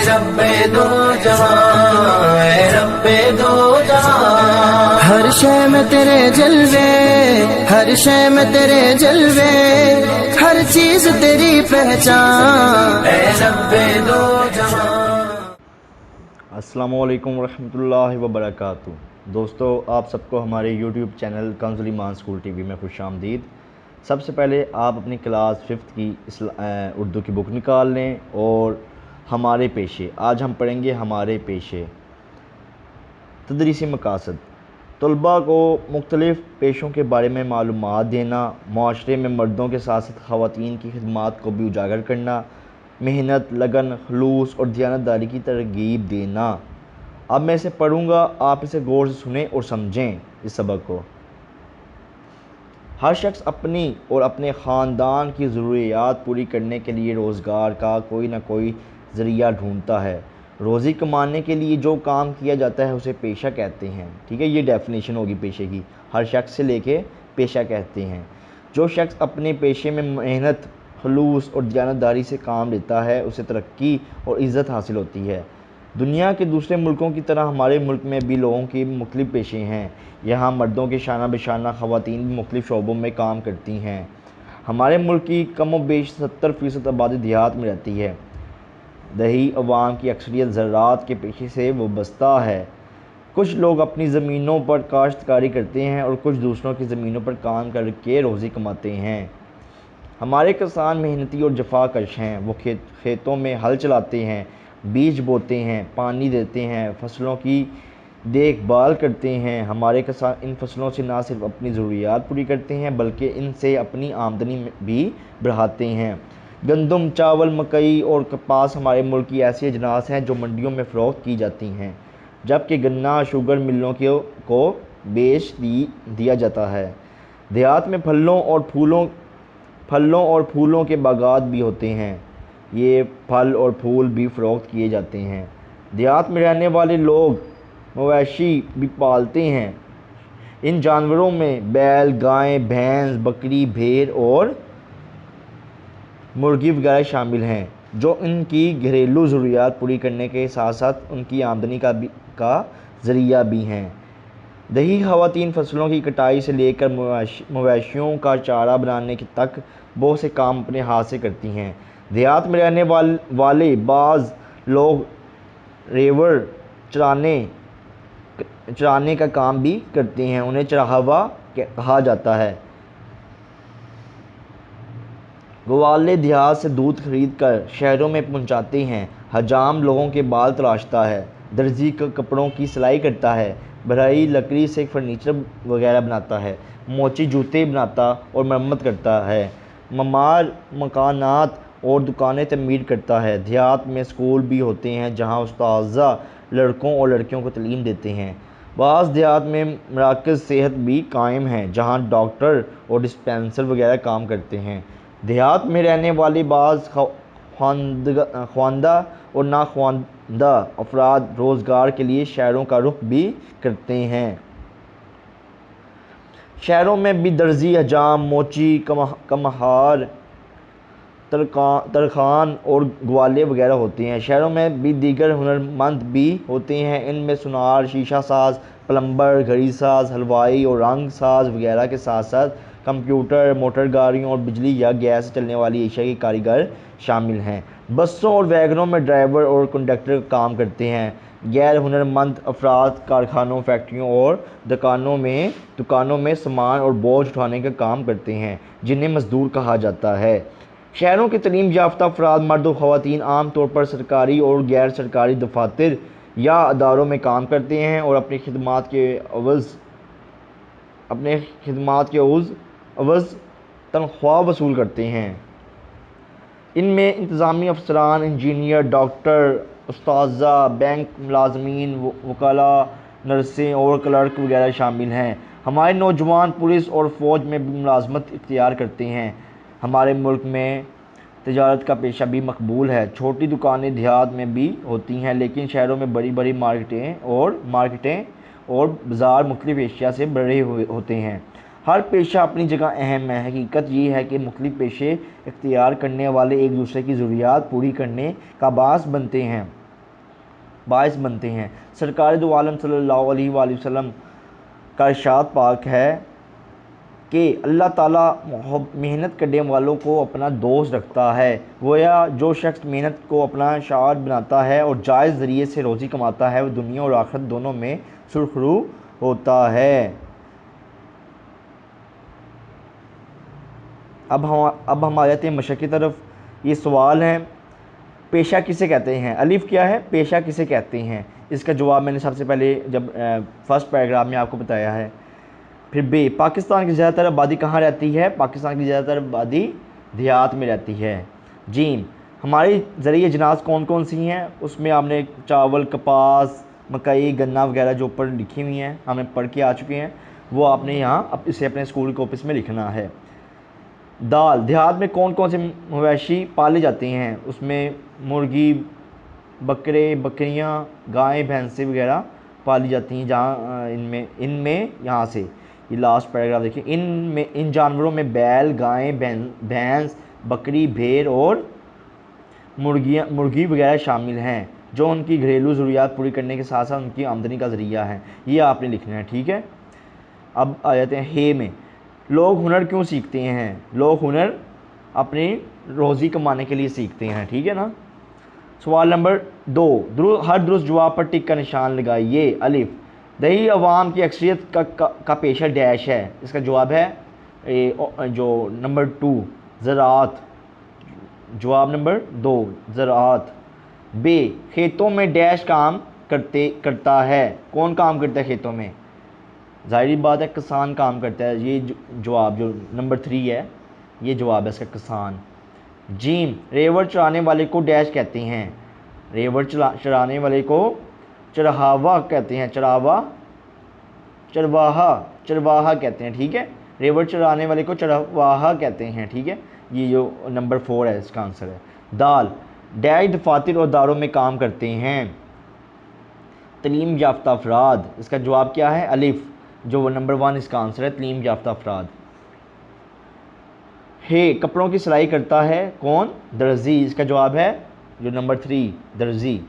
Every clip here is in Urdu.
رب دو جہاں، اے رب دو جہاں، ہر شے میں تیرے جلوے، ہر شے میں تیرے جلوے، ہر چیز تیری پہچان، اے رب دو جہاں۔ السلام علیکم ورحمۃ اللہ وبرکاتہ۔ دوستو، آپ سب کو ہمارے یوٹیوب چینل کنز ایمان اسکول ٹی وی میں خوش آمدید۔ سب سے پہلے آپ اپنی کلاس 5 کی اردو کی بک نکال لیں اور ہمارے پیشے، آج ہم پڑھیں گے ہمارے پیشے۔ تدریسی مقاصد: طلباء کو مختلف پیشوں کے بارے میں معلومات دینا، معاشرے میں مردوں کے ساتھ ساتھ خواتین کی خدمات کو بھی اجاگر کرنا، محنت، لگن، خلوص اور دیانتداری کی ترغیب دینا۔ اب میں اسے پڑھوں گا، آپ اسے غور سے سنیں اور سمجھیں اس سبق کو۔ ہر شخص اپنی اور اپنے خاندان کی ضروریات پوری کرنے کے لیے روزگار کا کوئی نہ کوئی ذریعہ ڈھونڈتا ہے۔ روزی کمانے کے لیے جو کام کیا جاتا ہے اسے پیشہ کہتے ہیں۔ ٹھیک ہے، یہ ڈیفینیشن ہوگی پیشے کی، ہر شخص سے لے کے پیشہ کہتے ہیں۔ جو شخص اپنے پیشے میں محنت، خلوص اور دیانتداری سے کام لیتا ہے اسے ترقی اور عزت حاصل ہوتی ہے۔ دنیا کے دوسرے ملکوں کی طرح ہمارے ملک میں بھی لوگوں کے مختلف پیشے ہیں۔ یہاں مردوں کے شانہ بشانہ خواتین بھی مختلف شعبوں میں کام کرتی ہیں۔ ہمارے ملک کی کم و بیش 70% آبادی دیہات میں رہتی ہے۔ دیہی عوام کی اکثریت زراعت کے پیشے سے وابستہ ہے۔ کچھ لوگ اپنی زمینوں پر کاشتکاری کرتے ہیں اور کچھ دوسروں کی زمینوں پر کام کر کے روزی کماتے ہیں۔ ہمارے کسان محنتی اور جفا کش ہیں۔ وہ کھیتوں میں ہل چلاتے ہیں، بیج بوتے ہیں، پانی دیتے ہیں، فصلوں کی دیکھ بھال کرتے ہیں۔ ہمارے کسان ان فصلوں سے نہ صرف اپنی ضروریات پوری کرتے ہیں بلکہ ان سے اپنی آمدنی بھی بڑھاتے ہیں۔ گندم، چاول، مکئی اور کپاس ہمارے ملک کی ایسی اجناس ہیں جو منڈیوں میں فروخت کی جاتی ہیں، جبکہ گنا شوگر ملوں کو بیچ دیا جاتا ہے۔ دیہات میں پھلوں اور پھولوں کے باغات بھی ہوتے ہیں، یہ پھل اور پھول بھی فروخت کیے جاتے ہیں۔ دیہات میں رہنے والے لوگ مویشی بھی پالتے ہیں۔ ان جانوروں میں بیل، گائے، بھینس، بکری، بھیڑ اور مرغی وغیرہ شامل ہیں، جو ان کی گھریلو ضروریات پوری کرنے کے ساتھ ساتھ ان کی آمدنی کا ذریعہ بھی ہیں۔ دیہی خواتین فصلوں کی کٹائی سے لے کر مویشیوں کا چارہ بنانے تک بہت سے کام اپنے ہاتھ سے کرتی ہیں۔ دیہات میں رہنے والے بعض لوگ ریوڑ چرانے کا کام بھی کرتے ہیں، انہیں چرواہا کہا جاتا ہے۔ گوالے دیہات سے دودھ خرید کر شہروں میں پہنچاتے ہیں۔ حجام لوگوں کے بال تراشتا ہے، درزی کپڑوں کی سلائی کرتا ہے، بڑھئی لکڑی سے فرنیچر وغیرہ بناتا ہے، موچی جوتے بناتا اور مرمت کرتا ہے، معمار مکانات اور دکانیں تعمیر کرتا ہے۔ دیہات میں اسکول بھی ہوتے ہیں جہاں اساتذہ لڑکوں اور لڑکیوں کو تعلیم دیتے ہیں۔ بعض دیہات میں مراکز صحت بھی قائم ہیں جہاں ڈاکٹر اور ڈسپنسر وغیرہ کام کرتے ہیں۔ دیہات میں رہنے والے بعض خواندہ اور ناخواندہ افراد روزگار کے لیے شہروں کا رخ بھی کرتے ہیں۔ شہروں میں بھی درزی، حجام، موچی، کمہار، ترخان اور گوالے وغیرہ ہوتے ہیں۔ شہروں میں بھی دیگر ہنرمند بھی ہوتے ہیں، ان میں سونار، شیشہ ساز، پلمبر، گھڑی ساز، حلوائی اور رنگ ساز وغیرہ کے ساتھ ساتھ کمپیوٹر، موٹر گاڑیوں اور بجلی یا گیس سے چلنے والی اشیاء کے کاریگر شامل ہیں۔ بسوں اور ویگنوں میں ڈرائیور اور کنڈکٹر کام کرتے ہیں۔ غیر ہنرمند افراد کارخانوں، فیکٹریوں اور دکانوں میں سامان اور بوجھ اٹھانے کا کام کرتے ہیں، جنہیں مزدور کہا جاتا ہے۔ شہروں کے تعلیم یافتہ افراد، مرد و خواتین، عام طور پر سرکاری اور غیر سرکاری دفاتر یا اداروں میں کام کرتے ہیں اور اپنی خدمات کے عوض تنخواہ وصول کرتے ہیں۔ ان میں انتظامی افسران، انجینئر، ڈاکٹر، اساتذہ، بینک ملازمین، وکلاء، نرسیں اور کلرک وغیرہ شامل ہیں۔ ہمارے نوجوان پولیس اور فوج میں بھی ملازمت اختیار کرتے ہیں۔ ہمارے ملک میں تجارت کا پیشہ بھی مقبول ہے۔ چھوٹی دکانیں دیہات میں بھی ہوتی ہیں، لیکن شہروں میں بڑی بڑی مارکیٹیں اور بازار مختلف اشیاء سے بھرے ہوئے ہوتے ہیں۔ ہر پیشہ اپنی جگہ اہم ہے۔ حقیقت یہ ہے کہ مختلف پیشے اختیار کرنے والے ایک دوسرے کی ضروریات پوری کرنے کا باعث بنتے ہیں۔ باعث بنتے ہیں۔ سرکار دو عالم صلی اللہ علیہ وآلہ وسلم کا ارشاد پاک ہے کہ اللہ تعالیٰ محنت کرنے والوں کو اپنا دوست رکھتا ہے، گویا جو شخص محنت کو اپنا شعار بناتا ہے اور جائز ذریعے سے روزی کماتا ہے وہ دنیا اور آخرت دونوں میں سرخرو ہوتا ہے۔ اب ہم آتے ہیں مشق کی طرف۔ یہ سوال ہے، پیشہ کسے کہتے ہیں؟ الف کیا ہے؟ پیشہ کسے کہتے ہیں؟ اس کا جواب میں نے سب سے پہلے جب فرسٹ پیراگراف میں آپ کو بتایا ہے۔ پھر بے، پاکستان کی زیادہ تر آبادی کہاں رہتی ہے؟ پاکستان کی زیادہ تر آبادی دیہات میں رہتی ہے۔ جیم، ہماری زرعی اجناس کون کون سی ہیں؟ اس میں آپ نے چاول، کپاس، مکئی، گنا وغیرہ جو اوپر لکھی ہوئی ہیں ہمیں پڑھ کے آ چکے ہیں، وہ آپ نے یہاں اسے اپنے اسکول کے آفس میں لکھنا ہے۔ دال، دیہات میں کون کون سے مویشی پالے جاتے ہیں؟ اس میں مرغی، بکرے، بکریاں، گائیں، بھینسیں وغیرہ پالی جاتی ہیں، جہاں ان میں یہاں سے یہ لاسٹ پیراگراف دیکھیں، ان جانوروں میں بیل، گائیں، بھینس، بکری، بھیڑ اور مرغی وغیرہ شامل ہیں، جو ان کی گھریلو ضروریات پوری کرنے کے ساتھ ساتھ ان کی آمدنی کا ذریعہ ہیں۔ یہ آپ نے لکھنا ہے، ٹھیک ہے۔ اب آ جاتے ہیں ہے میں، لوگ ہنر کیوں سیکھتے ہیں؟ لوگ ہنر اپنی روزی کمانے کے لیے سیکھتے ہیں، ٹھیک ہے نا۔ سوال نمبر 2، ہر درست جواب پر ٹک کا نشان لگائیے۔ الف، دیہی عوام کی اکثریت کا پیشہ ڈیش ہے، اس کا جواب ہے جو نمبر 2 زراعت، جواب نمبر 2 زراعت۔ بے، کھیتوں میں ڈیش کام کرتا ہے، کون کام کرتا ہے کھیتوں میں؟ ظاہری بات ہے کسان کام کرتا ہے، یہ جواب جو نمبر 3 ہے یہ جواب ہے اس کا، کسان۔ جیم، ریوڑ چرانے والے کو ڈیش کہتے ہیں؟ ریوڑ چرانے والے کو چرہاوا کہتے ہیں، چرواہا کہتے ہیں، ٹھیک ہے۔ ریوڑ چرانے والے کو چرواہا کہتے ہیں، ٹھیک ہے۔ یہ جو نمبر 4 ہے اس کا آنسر ہے۔ دال، ڈیش دفاتر اور اداروں میں کام کرتے ہیں؟ تعلیم یافتہ افراد، اس کا جواب کیا ہے؟ الف، جو نمبر 1 اس کا آنسر ہے، تعلیم یافتہ افراد۔ ہے، کپڑوں کی سلائی کرتا ہے کون؟ درزی، اس کا جواب ہے جو نمبر 3 درزی۔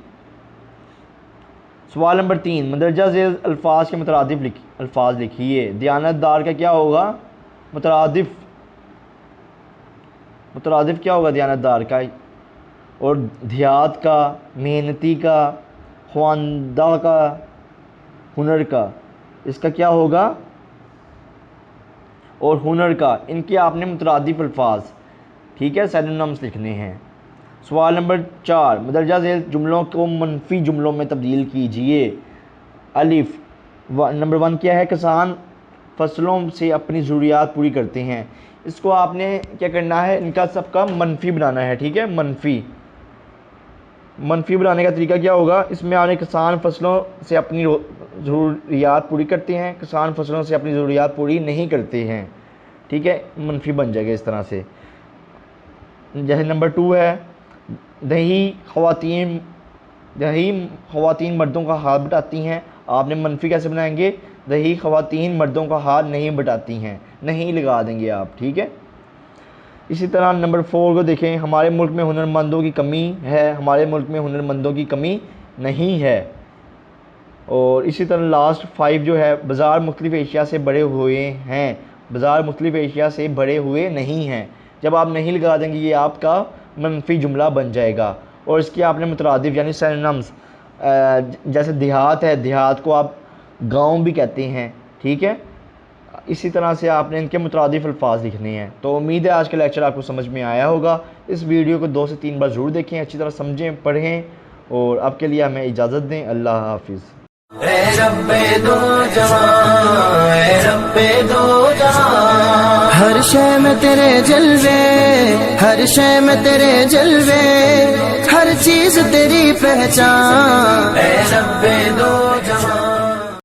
سوال نمبر 3، مندرجہ ذیل الفاظ کے مترادف الفاظ لکھیے۔ دیانت دار کا کیا ہوگا؟ مترادف کیا ہوگا دیانت دار کا؟ اور دیہات کا، محنتی کا، خواندہ کا، ہنر کا، اس کا کیا ہوگا؟ اور ہنر کا، ان کے آپ نے مترادف الفاظ، ٹھیک ہے، سینونیمز لکھنے ہیں۔ سوال نمبر 4، مندرجہ ذیل جملوں کو منفی جملوں میں تبدیل کیجئے۔ الف، نمبر 1 کیا ہے؟ کسان فصلوں سے اپنی ضروریات پوری کرتے ہیں، اس کو آپ نے کیا کرنا ہے؟ ان کا سب کا منفی بنانا ہے، ٹھیک ہے۔ منفی بنانے کا طریقہ کیا ہوگا؟ اس میں آپ نے کسان فصلوں سے اپنی ضروریات پوری کرتے ہیں، کسان فصلوں سے اپنی ضروریات پوری نہیں کرتے ہیں، ٹھیک ہے، منفی بن جائے گا اس طرح سے۔ جیسے نمبر 2 ہے، دیہی خواتین مردوں کا ہاتھ بٹاتی ہیں، آپ نے منفی کیسے بنائیں گے؟ دیہی خواتین مردوں کا ہاتھ نہیں بٹاتی ہیں، نہیں لگا دیں گے آپ، ٹھیک ہے۔ اسی طرح نمبر 4 کو دیکھیں، ہمارے ملک میں ہنرمندوں کی کمی ہے، ہمارے ملک میں ہنرمندوں کی کمی نہیں ہے۔ اور اسی طرح لاسٹ 5 جو ہے، بازار مختلف اشیاء سے بڑے ہوئے ہیں، بازار مختلف اشیاء سے بڑے ہوئے نہیں ہیں، جب آپ نہیں لگا دیں گے یہ آپ کا منفی جملہ بن جائے گا۔ اور اس کی آپ نے مترادف یعنی سینونیمز، جیسے دیہات ہے، دیہات کو آپ گاؤں بھی کہتے ہیں، ٹھیک ہے، اسی طرح سے آپ نے ان کے مترادف الفاظ لکھنے ہیں۔ تو امید ہے آج کا لیکچر آپ کو سمجھ میں آیا ہوگا۔ اس ویڈیو کو 2 سے 3 بار ضرور دیکھیں، اچھی طرح سمجھیں، پڑھیں، اور اب کے لیے ہمیں اجازت دیں۔ اللہ حافظ۔ اے رب دو جہاں، اے رب دو جہاں، ہر شے میں تیرے جلوے، ہر شے میں تیرے جلوے، ہر چیز تیری پہچان، اے رب دو جہاں۔